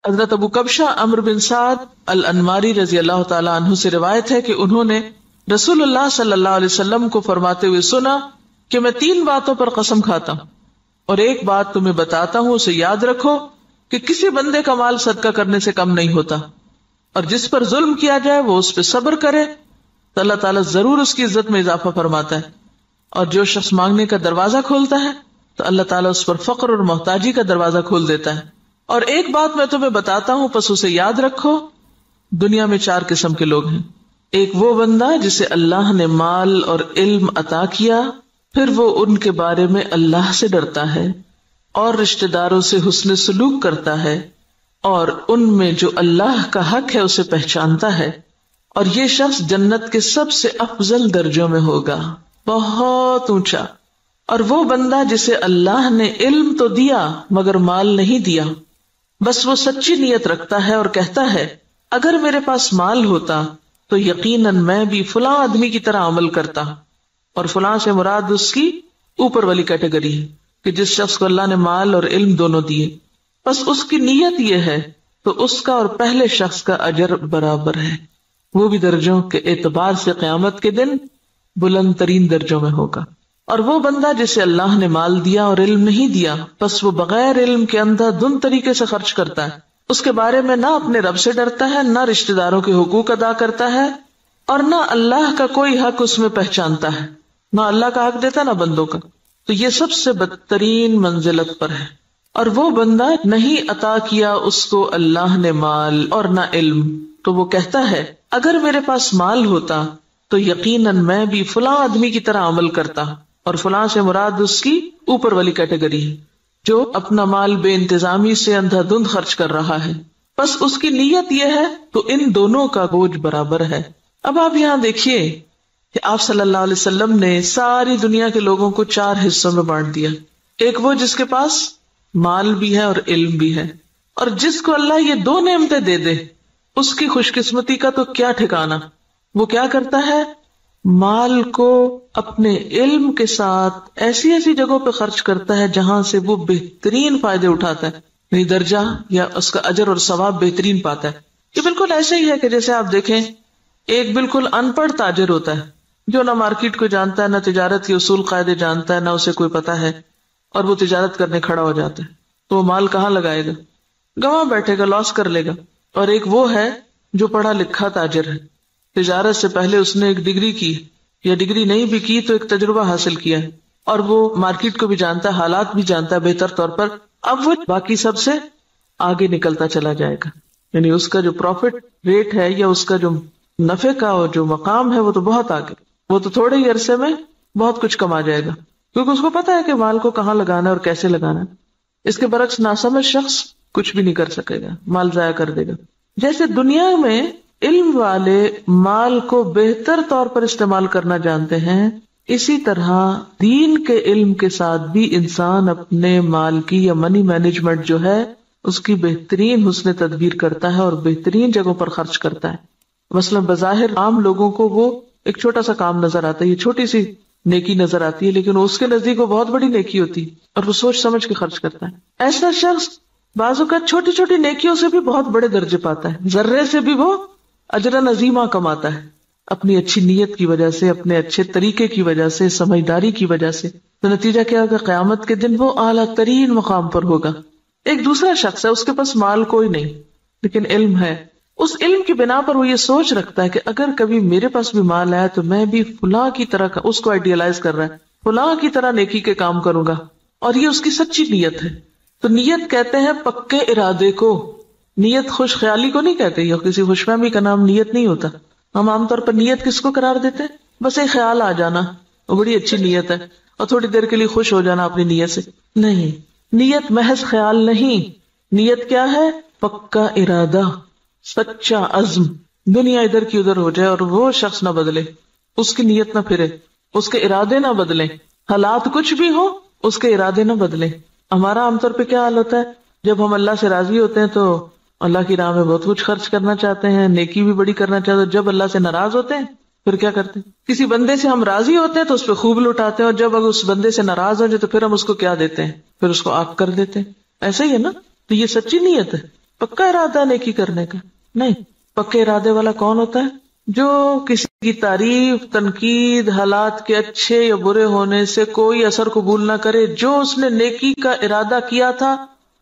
حضرت ابو کبشہ عمرو بن سعد الانماری رضی اللہ تعالی عنہ سے روایت ہے کہ انہوں نے رسول اللہ صلی اللہ علیہ وسلم کو فرماتے ہوئے سنا کہ میں 3 باتوں پر قسم کھاتا ہوں اور ایک بات تمہیں بتاتا ہوں، اسے یاد رکھو کہ کسی بندے کا مال صدقہ کرنے سے کم نہیں ہوتا، اور جس پر ظلم کیا جائے وہ اس پہ صبر کرے تو اللہ تعالیٰ ضرور اس کی عزت میں اضافہ فرماتا ہے، اور جو شخص مانگنے کا دروازہ کھولتا ہے تو اللہ تعالیٰ اس پر فقر اور محتاجی کا دروازہ کھول دیتا ہے۔ اور ایک بات میں تمہیں بتاتا ہوں، پس اسے یاد رکھو، دنیا میں 4 قسم کے لوگ ہیں۔ ایک وہ بندہ جسے اللہ نے مال اور علم عطا کیا، پھر وہ ان کے بارے میں اللہ سے ڈرتا ہے اور رشتہ داروں سے حسن سلوک کرتا ہے، اور ان میں جو اللہ کا حق ہے اسے پہچانتا ہے، اور یہ شخص جنت کے سب سے افضل درجوں میں ہوگا، بہت اونچا۔ اور وہ بندہ جسے اللہ نے علم تو دیا مگر مال نہیں دیا، بس وہ سچی نیت رکھتا ہے اور کہتا ہے اگر میرے پاس مال ہوتا تو یقیناً میں بھی فلاں آدمی کی طرح عمل کرتا، اور فلاں سے مراد اس کی اوپر والی کیٹیگری ہے کہ جس شخص کو اللہ نے مال اور علم دونوں دیے، بس اس کی نیت یہ ہے تو اس کا اور پہلے شخص کا اجر برابر ہے، وہ بھی درجوں کے اعتبار سے قیامت کے دن بلند ترین درجوں میں ہوگا۔ اور وہ بندہ جسے اللہ نے مال دیا اور علم نہیں دیا، بس وہ بغیر علم کے اندھا دھند طریقے سے خرچ کرتا ہے، اس کے بارے میں نہ اپنے رب سے ڈرتا ہے، نہ رشتہ داروں کے حقوق ادا کرتا ہے، اور نہ اللہ کا کوئی حق اس میں پہچانتا ہے، نہ اللہ کا حق دیتا نہ بندوں کا، تو یہ سب سے بدترین منزلت پر ہے۔ اور وہ بندہ نہیں عطا کیا اس کو اللہ نے مال اور نہ علم، تو وہ کہتا ہے اگر میرے پاس مال ہوتا تو یقیناً میں بھی فلاں آدمی کی طرح عمل کرتا، اور فلاں سے مراد اس کی اوپر والی کیٹیگری ہے جو اپنا مال بے انتظامی سے اندھا دھند خرچ کر رہا ہے، بس اس کی نیت یہ ہے تو ان دونوں کا بوجھ برابر ہے۔ اب آپ یہاں دیکھیے کہ آپ صلی اللہ علیہ وسلم نے ساری دنیا کے لوگوں کو 4 حصوں میں بانٹ دیا۔ ایک وہ جس کے پاس مال بھی ہے اور علم بھی ہے، اور جس کو اللہ یہ 2 نعمتیں دے دے اس کی خوش قسمتی کا تو کیا ٹھکانا۔ وہ کیا کرتا ہے، مال کو اپنے علم کے ساتھ ایسی ایسی جگہوں پہ خرچ کرتا ہے جہاں سے وہ بہترین فائدے اٹھاتا ہے، یعنی درجہ یا اس کا اجر اور ثواب بہترین پاتا ہے۔ یہ بالکل ایسے ہی ہے کہ جیسے آپ دیکھیں ایک بالکل ان پڑھ تاجر ہوتا ہے جو نہ مارکیٹ کو جانتا ہے، نہ تجارت کے اصول قاعدے جانتا ہے، نہ اسے کوئی پتہ ہے، اور وہ تجارت کرنے کھڑا ہو جاتا ہے، تو وہ مال کہاں لگائے گا، گواں بیٹھے گا، لاس کر لے گا۔ اور ایک وہ ہے جو پڑھا لکھا تاجر ہے، تجارت سے پہلے اس نے ایک ڈگری کی، یا ڈگری نہیں بھی کی تو ایک تجربہ حاصل کیا ہے، اور وہ مارکیٹ کو بھی جانتا ہے، حالات بھی جانتا ہے بہتر طور پر، اب وہ باقی سب سے آگے نکلتا چلا جائے گا، یعنی اس کا جو پروفٹ ریٹ ہے یا اس کا جو نفع کا جو مقام ہے وہ تو بہت آگے، وہ تو تھوڑے ہی عرصے میں بہت کچھ کما جائے گا، کیونکہ اس کو پتا ہے کہ مال کو کہاں لگانا ہے اور کیسے لگانا ہے۔ اس کے برعکس ناسمجھ شخص کچھ بھی نہیں کر سکے گا، مال ضائع کر دے گا۔ جیسے دنیا میں علم والے مال کو بہتر طور پر استعمال کرنا جانتے ہیں، اسی طرح دین کے علم کے ساتھ بھی انسان اپنے مال کی یا منی مینجمنٹ جو ہے اس کی بہترین حسن تدبیر کرتا ہے اور بہترین جگہوں پر خرچ کرتا ہے۔ مثلا بظاہر عام لوگوں کو وہ ایک چھوٹا سا کام نظر آتا ہے، یہ چھوٹی سی نیکی نظر آتی ہے، لیکن اس کے نزدیک وہ بہت بڑی نیکی ہوتی ہے اور وہ سوچ سمجھ کے خرچ کرتا ہے۔ ایسا شخص بعض اوقات چھوٹی چھوٹی نیکیوں سے بھی بہت بڑے درجے پاتا ہے، ذرے سے بھی وہ اجر عظیمہ کماتا ہے، اپنی اچھی نیت کی وجہ سے، اپنے اچھے طریقے کی وجہ سے، سمجھداری کی وجہ سے۔ تو نتیجہ کیا ہوگا، قیامت کے دن وہ اعلیٰ ترین مقام پر ہوگا۔ ایک دوسرا شخص ہے، اس کے پاس مال کوئی نہیں لیکن علم ہے، اس علم کی بنا پر وہ یہ سوچ رکھتا ہے کہ اگر کبھی میرے پاس بھی مال آیا تو میں بھی فلاں کی طرح کا، اس کو آئیڈیالائز کر رہا ہے، فلاں کی طرح نیکی کے کام کروں گا، اور یہ اس کی سچی نیت ہے۔ تو نیت کہتے ہیں پکے ارادے کو، نیت خوش خیالی کو نہیں کہتے، یا کسی خوش فہمی کا نام نیت نہیں ہوتا۔ ہم عام طور پر نیت کس کو قرار دیتے ہیں، بس ایک خیال آ جانا، وہ بڑی اچھی نیت ہے، اور تھوڑی دیر کے لیے خوش ہو جانا اپنی نیت سے۔ نہیں، نیت محض خیال نہیں، نیت کیا ہے، پکا ارادہ، سچا عزم۔ دنیا ادھر کی ادھر ہو جائے اور وہ شخص نہ بدلے، اس کی نیت نہ پھرے، اس کے ارادے نہ بدلیں، حالات کچھ بھی ہو اس کے ارادے نہ بدلیں۔ ہمارا عام طور پہ کیا حال ہوتا ہے، جب ہم اللہ سے راضی ہوتے ہیں تو اللہ کی راہ میں بہت کچھ خرچ کرنا چاہتے ہیں، نیکی بھی بڑی کرنا چاہتے ہیں، جب اللہ سے ناراض ہوتے ہیں پھر کیا کرتے ہیں، کسی بندے سے ہم راضی ہوتے ہیں تو اس پہ خوب لٹاتے ہیں، اور جب اگر اس بندے سے ناراض ہو جائے تو پھر ہم اس کو کیا دیتے ہیں، پھر اس کو آگ کر دیتے ہیں۔ ایسا ہی ہے نا، تو یہ سچی نیت ہے، پکا ارادہ نیکی کرنے کا نہیں. پکے ارادے والا کون ہوتا ہے؟ جو کسی کی تعریف، تنقید، حالات کے اچھے یا برے ہونے سے کوئی اثر قبول نہ کرے. جو اس نے نیکی کا ارادہ کیا تھا،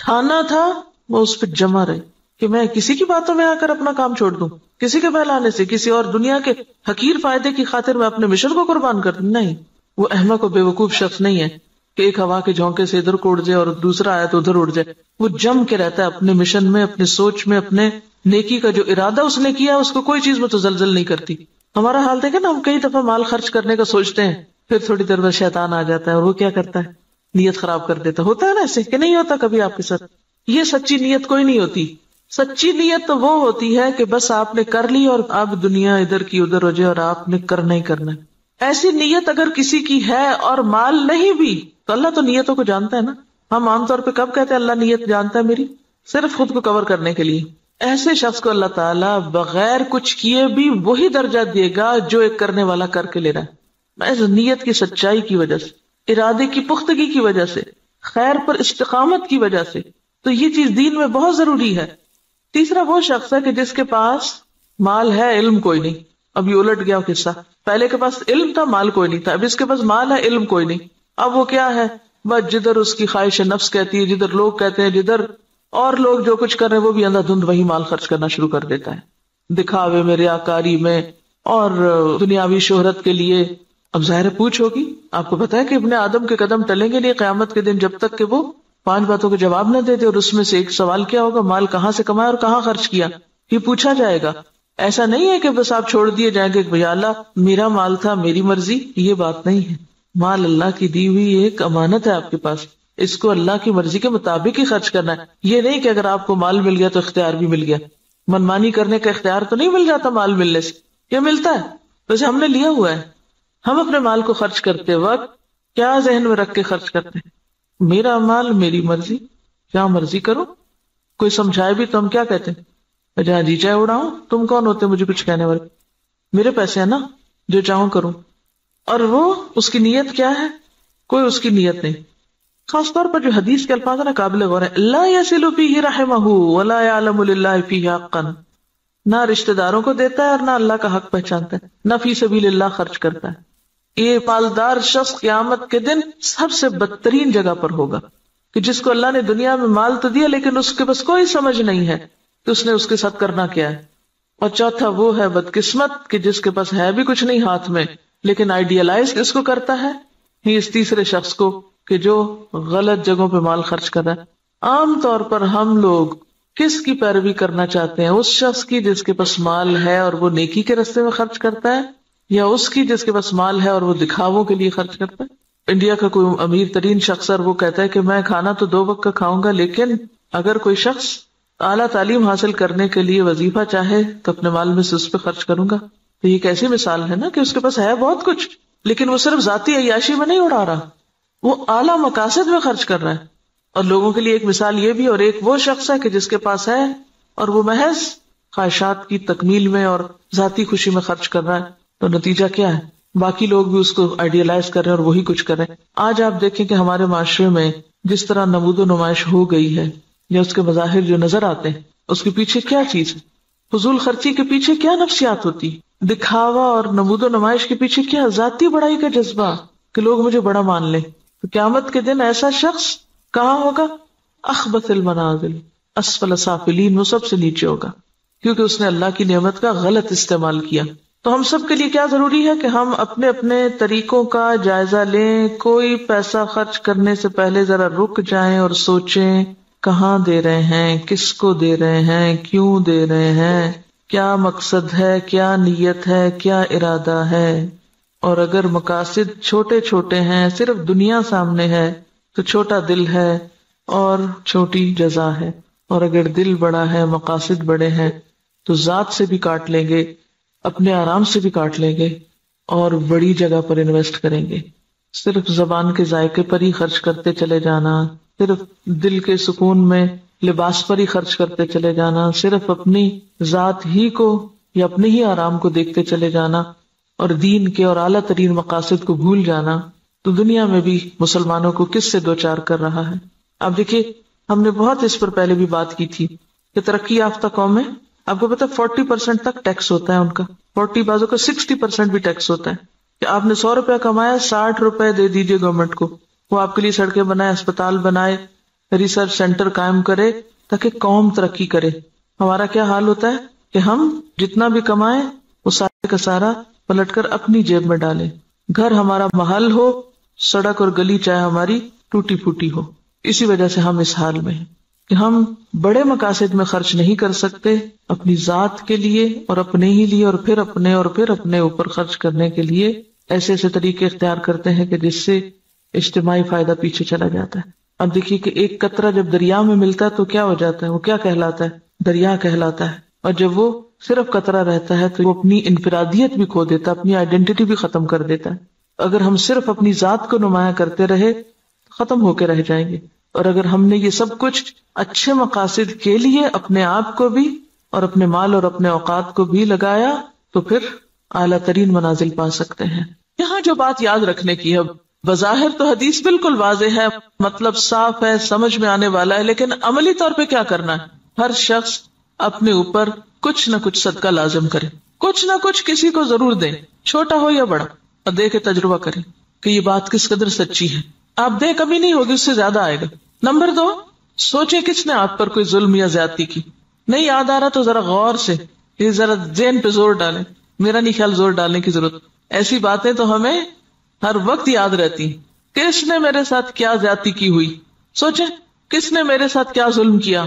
ٹھانا تھا، وہ اس پہ جمع رہے کہ میں کسی کی باتوں میں آ کر اپنا کام چھوڑ دوں، کسی کے بہلانے سے، کسی اور دنیا کے حقیر فائدے کی خاطر میں اپنے مشن کو قربان کر دوں. نہیں، وہ احمق و بے وقوف شخص نہیں ہے کہ ایک ہوا کے جھونکے سے ادھر کو اڑ جائے اور دوسرا آیا تو ادھر اڑ جائے. وہ جم کے رہتا ہے اپنے مشن میں، اپنے سوچ میں، اپنے نیکی کا جو ارادہ اس نے کیا اس کو کوئی چیز متزلزل نہیں کرتی. ہمارا حال دیکھیں نا، ہم کئی دفعہ مال خرچ کرنے کا سوچتے ہیں، پھر تھوڑی دیر بعد شیطان آ جاتا ہے اور وہ کیا کرتا ہے؟ نیت خراب کر دیتا. ہوتا ہے نا ایسے کہ نہیں ہوتا کبھی آپ کے ساتھ؟ یہ سچی نیت کوئی نہیں ہوتی. سچی نیت تو وہ ہوتی ہے کہ بس آپ نے کر لی اور اب دنیا ادھر کی ادھر ہو جائے اور آپ نے کرنا ہی کرنا ہے. ایسی نیت اگر کسی کی ہے اور مال نہیں بھی تو اللہ تو نیتوں کو جانتا ہے نا. ہم عام طور پہ کب کہتے ہیں اللہ نیت جانتا ہے میری؟ صرف خود کو کور کرنے کے لیے. ایسے شخص کو اللہ تعالیٰ بغیر کچھ کیے بھی وہی درجہ دے گا جو ایک کرنے والا کر کے لے رہا ہے. محض نیت کی سچائی کی وجہ سے، ارادے کی پختگی کی وجہ سے، خیر پر استقامت کی وجہ سے. تو یہ چیز دین میں بہت ضروری ہے. تیسرا وہ شخص ہے کہ جس کے پاس مال ہے، علم کوئی نہیں. اب یہ الٹ گیا قصہ. پہلے کے پاس علم تھا، مال کوئی نہیں تھا. اب اس کے پاس مال ہے، علم کوئی نہیں. اب وہ کیا ہے؟ بس جدھر اس کی خواہش نفس کہتی ہے، جدھر لوگ کہتے ہیں، جدھر اور لوگ جو کچھ کر رہے ہیں وہ بھی اندھا دھند وہی مال خرچ کرنا شروع کر دیتا ہے، دکھاوے میں، ریاکاری میں اور دنیاوی شہرت کے لیے. اب ظاہر پوچھ ہوگی. آپ کو پتا ہے کہ ابن آدم کے قدم ٹلیں گے نہیں قیامت کے دن جب تک کہ وہ 5 باتوں کے جواب نہ دے دے. اور اس میں سے ایک سوال کیا ہوگا؟ مال کہاں سے کمایا اور کہاں خرچ کیا؟ یہ پوچھا جائے گا. ایسا نہیں ہے کہ بس آپ چھوڑ دیے جائیں گے کہ اللہ میرا مال تھا، میری مرضی. یہ بات نہیں ہے. مال اللہ کی دی ہوئی ایک امانت ہے آپ کے پاس، اس کو اللہ کی مرضی کے مطابق ہی خرچ کرنا ہے. یہ نہیں کہ اگر آپ کو مال مل گیا تو اختیار بھی مل گیا. منمانی کرنے کا اختیار تو نہیں مل جاتا مال ملنے سے. یہ ملتا ہے ویسے ہم نے لیا ہوا ہے. ہم اپنے مال کو خرچ کرتے وقت کیا ذہن میں رکھ کے خرچ کرتے ہیں؟ میرا مال، میری مرضی، کیا مرضی کرو. کوئی سمجھائے بھی تو ہم کیا کہتے ہیں؟ جہاں جی چاہے اڑاؤں. تم کون ہوتے مجھے کچھ کہنے والے؟ میرے پیسے ہیں نا، جو چاہوں کروں. اور وہ اس کی نیت کیا ہے؟ کوئی اس کی نیت نہیں. خاص طور پر جو حدیث کے الفاظ ہیں نا قابل غور ہے. لا یصل فیہ رحمہ ولا یعلم للہ فیہ حقا. نہ رشتہ داروں کو دیتا ہے اور نہ اللہ کا حق پہچانتا ہے، نہ فی سبیل اللہ خرچ کرتا ہے. یہ مالدار شخص قیامت کے دن سب سے بدترین جگہ پر ہوگا کہ جس کو اللہ نے دنیا میں مال تو دیا لیکن اس کے بس کوئی سمجھ نہیں ہے کہ اس نے اس کے ساتھ کرنا کیا ہے. اور چوتھا وہ ہے بدقسمت کہ جس کے پاس ہے بھی کچھ نہیں ہاتھ میں لیکن آئیڈیالائز اس کو کرتا ہے. ہی اس تیسرے شخص کو کہ جو غلط جگہوں پہ مال خرچ کر رہا ہے. عام طور پر ہم لوگ کس کی پیروی کرنا چاہتے ہیں؟ اس شخص کی جس کے پاس مال ہے اور وہ نیکی کے راستے میں خرچ کرتا ہے، یا اس کی جس کے پاس مال ہے اور وہ دکھاووں کے لیے خرچ کرتا ہے؟ انڈیا کا کوئی امیر ترین شخص اور وہ کہتا ہے کہ میں کھانا تو 2 وقت کا کھاؤں گا، لیکن اگر کوئی شخص اعلیٰ تعلیم حاصل کرنے کے لیے وظیفہ چاہے تو اپنے مال میں سے اس پہ خرچ کروں گا. تو یہ کیسی مثال ہے نا کہ اس کے پاس ہے بہت کچھ لیکن وہ صرف ذاتی عیاشی میں نہیں اڑا رہا، وہ اعلیٰ مقاصد میں خرچ کر رہا ہے. اور لوگوں کے لیے ایک مثال یہ بھی، اور ایک وہ شخص ہے کہ جس کے پاس ہے اور وہ محض خواہشات کی تکمیل میں اور ذاتی خوشی میں خرچ کر رہا ہے. تو نتیجہ کیا ہے؟ باقی لوگ بھی اس کو آئیڈیالائز کر رہے ہیں اور وہی کچھ کر رہے ہیں. آج آپ دیکھیں کہ ہمارے معاشرے میں جس طرح نمود و نمائش ہو گئی ہے یا اس کے مظاہر جو نظر آتے ہیں، اس کے پیچھے کیا چیز ہے؟ فضول خرچی کے پیچھے کیا نفسیات ہوتی؟ دکھاوا اور نمود و نمائش کے پیچھے کیا ذاتی بڑائی کا جذبہ کہ لوگ مجھے بڑا مان لیں. تو قیامت کے دن ایسا شخص کہاں ہوگا؟ اخبث المنازل اسفل سافلین، وہ سب سے نیچے ہوگا کیونکہ اس نے اللہ کی نعمت کا غلط استعمال کیا. تو ہم سب کے لیے کیا ضروری ہے کہ ہم اپنے اپنے طریقوں کا جائزہ لیں. کوئی پیسہ خرچ کرنے سے پہلے ذرا رک جائیں اور سوچیں کہاں دے رہے ہیں، کس کو دے رہے ہیں، کیوں دے رہے ہیں، کیا مقصد ہے، کیا نیت ہے، کیا ارادہ ہے. اور اگر مقاصد چھوٹے چھوٹے ہیں، صرف دنیا سامنے ہے تو چھوٹا دل ہے اور چھوٹی جزا ہے. اور اگر دل بڑا ہے، مقاصد بڑے ہیں تو ذات سے بھی کاٹ لیں گے، اپنے آرام سے بھی کاٹ لیں گے اور بڑی جگہ پر انویسٹ کریں گے. صرف زبان کے ذائقے پر ہی خرچ کرتے چلے جانا، صرف دل کے سکون میں لباس پر ہی خرچ کرتے چلے جانا، صرف اپنی ذات ہی کو یا اپنے ہی آرام کو دیکھتے چلے جانا اور دین کے اور اعلیٰ ترین مقاصد کو بھول جانا، تو دنیا میں بھی مسلمانوں کو کس سے دوچار کر رہا ہے. اب دیکھیے، ہم نے بہت اس پر پہلے بھی بات کی تھی کہ ترقی یافتہ قوم ہے، آپ کو پتا 40% تک ٹیکس ہوتا ہے ان کا، 40 بازو کا 60% بھی ٹیکس ہوتا ہے، کہ آپ نے 100 روپے کمایا 60 روپے دے دیجئے گورنمنٹ کو، وہ آپ کے لیے سڑکیں بنائے، اسپتال بنائے، ریسرچ سینٹر قائم کرے تاکہ قوم ترقی کرے۔ ہمارا کیا حال ہوتا ہے کہ ہم جتنا بھی کمائیں وہ سارے کا سارا پلٹ کر اپنی جیب میں ڈالیں، گھر ہمارا محل ہو، سڑک اور گلی چاہے ہماری ٹوٹی پھوٹی ہو۔ اسی وجہ سے ہم اس حال میں ہیں کہ ہم بڑے مقاصد میں خرچ نہیں کر سکتے، اپنی ذات کے لیے اور اپنے ہی لیے، اور پھر اپنے اوپر خرچ کرنے کے لیے ایسے ایسے طریقے اختیار کرتے ہیں کہ جس سے اجتماعی فائدہ پیچھے چلا جاتا ہے۔ اب دیکھیے کہ ایک قطرہ جب دریا میں ملتا ہے تو کیا ہو جاتا ہے، وہ کیا کہلاتا ہے؟ دریا کہلاتا ہے۔ اور جب وہ صرف قطرہ رہتا ہے تو وہ اپنی انفرادیت بھی کھو دیتا ہے، اپنی آئیڈینٹی بھی ختم کر دیتا ہے۔ اگر ہم صرف اپنی ذات کو نمایاں کرتے رہے ختم ہو کے رہ جائیں گے، اور اگر ہم نے یہ سب کچھ اچھے مقاصد کے لیے اپنے آپ کو بھی اور اپنے مال اور اپنے اوقات کو بھی لگایا تو پھر اعلیٰ ترین منازل پا سکتے ہیں۔ یہاں جو بات یاد رکھنے کی ہے، بظاہر تو حدیث بالکل واضح ہے، مطلب صاف ہے، سمجھ میں آنے والا ہے، لیکن عملی طور پہ کیا کرنا ہے؟ ہر شخص اپنے اوپر کچھ نہ کچھ صدقہ لازم کرے، کچھ نہ کچھ کسی کو ضرور دیں، چھوٹا ہو یا بڑا، اور دے کے تجربہ کریں کہ یہ بات کس قدر سچی ہے۔ آپ دے کمی نہیں ہوگی، اس سے زیادہ آئے گا۔ نمبر 2، سوچے کس نے آپ پر کوئی ظلم یا زیادتی کی، نہیں یاد آ رہا تو ذرا غور سے یہ ذرا ذہن پہ زور ڈالیں۔ میرا نہیں خیال زور ڈالنے کی ضرورت، ایسی باتیں تو ہمیں ہر وقت یاد رہتی ہیں۔ کس نے میرے ساتھ کیا زیادتی کی ہوئی، سوچیں کس نے میرے ساتھ کیا ظلم کیا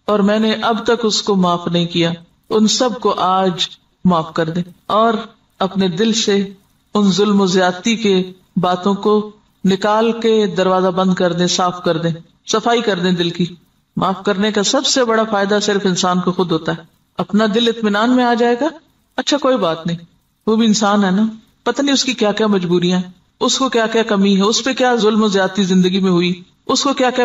اور میں نے اب تک اس کو معاف نہیں کیا، ان سب کو آج معاف کر دیں، اور اپنے دل سے ان ظلم و زیادتی کے باتوں کو نکال کے دروازہ بند کر دیں، صاف کر دیں، صفائی کر دیں دل کی۔ معاف کرنے کا سب سے بڑا فائدہ صرف انسان کو خود ہوتا ہے، اپنا دل اطمینان میں آ جائے گا، اچھا کوئی بات نہیں، وہ بھی انسان ہے نا، پتہ نہیں اس کی کیا کیا مجبوریاں، اس کو کیا کیا کمی ہے، اس پہ کیا ظلم و زیادتی زندگی میں ہوئی، اس کو کیا کیا